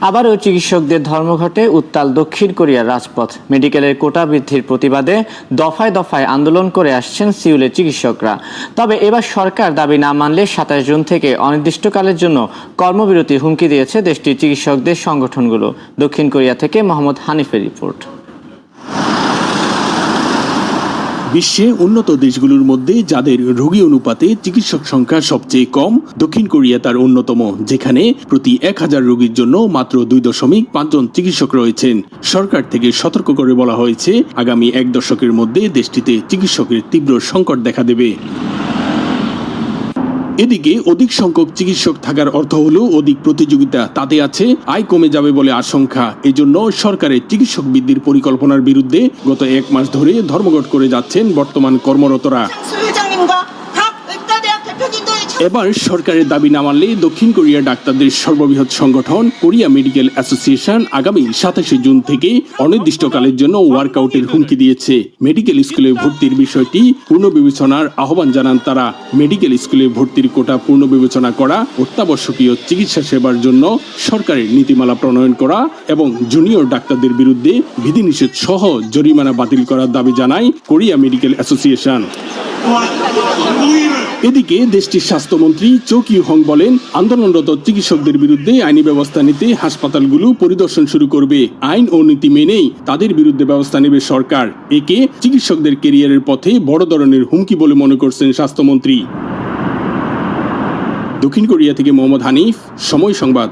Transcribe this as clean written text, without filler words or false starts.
আবারও চিকিৎসকদের ধর্মঘটে উত্তাল দক্ষিণ কোরিয়ার রাজপথ। মেডিকেলের কোটা বৃদ্ধির প্রতিবাদে দফায় দফায় আন্দোলন করে আসছেন সিউলের চিকিৎসকরা। তবে এবার সরকার দাবি না মানলে 27 জুন থেকে অনির্দিষ্টকালের জন্য কর্মবিরতির হুমকি দিয়েছে দেশটির চিকিৎসকদের সংগঠনগুলো। দক্ষিণ কোরিয়া থেকে মোহাম্মদ হানিফের রিপোর্ট। বিশ্বে উন্নত দেশগুলোর মধ্যে যাদের রোগী অনুপাতে চিকিৎসক সংখ্যা সবচেয়ে কম, দক্ষিণ কোরিয়া তার অন্যতম, যেখানে প্রতি 1000 রোগীর জন্য মাত্র 2.5 জন চিকিৎসক রয়েছেন। সরকার থেকে সতর্ক করে বলা হয়েছে, আগামী 1 দশকের মধ্যে দেশটিতে চিকিৎসকের তীব্র সংকট দেখা দেবে। এদিকে অধিক সংখ্যক চিকিৎসক থাকার অর্থ হলো অধিক প্রতিযোগিতা, তাতে আছে আয় কমে যাবে বলে আশঙ্কা। এজন্য সরকারের চিকিৎসক বৃদ্ধির পরিকল্পনার বিরুদ্ধে গত 1 মাস ধরে ধর্মঘট করে যাচ্ছেন বর্তমান কর্মরতরা। এবার সরকারের দাবি না মানলে দক্ষিণ কোরিয়া ডাক্তারদের সর্ববৃহৎ সংগঠন কোরিয়া মেডিকেল অ্যাসোসিয়েশন আগামী 27 জুন থেকে অনির্দিষ্টকালের জন্য ওয়ার্কআউটের হুমকি দিয়েছে। মেডিকেল স্কুলে ভর্তির বিষয়টি পুনর্বিবেচনার আহ্বান জানান তারা। মেডিকেল স্কুলে ভর্তির কোটা পুনর্বিবেচনা করা, অত্যাবশ্যকীয় চিকিৎসা সেবার জন্য সরকারের নীতিমালা প্রণয়ন করা এবং জুনিয়র ডাক্তারদের বিরুদ্ধে বিধিনিষেধ সহ জরিমানা বাতিল করার দাবি জানায় কোরিয়া মেডিকেল অ্যাসোসিয়েশন। এদিকে দেশটির স্বাস্থ্যমন্ত্রী চো কিউ হং বলেন, আন্দোলনরত চিকিৎসকদের বিরুদ্ধে আইনি ব্যবস্থা নিতে হাসপাতালগুলো পরিদর্শন শুরু করবে। আইন ও নীতি মেনেই তাদের বিরুদ্ধে ব্যবস্থা নেবে সরকার। একে চিকিৎসকদের ক্যারিয়ারের পথে বড় ধরনের হুমকি বলে মনে করছেন স্বাস্থ্যমন্ত্রী। দক্ষিণ কোরিয়া থেকে মোহাম্মদ হানিফ, সময় সংবাদ।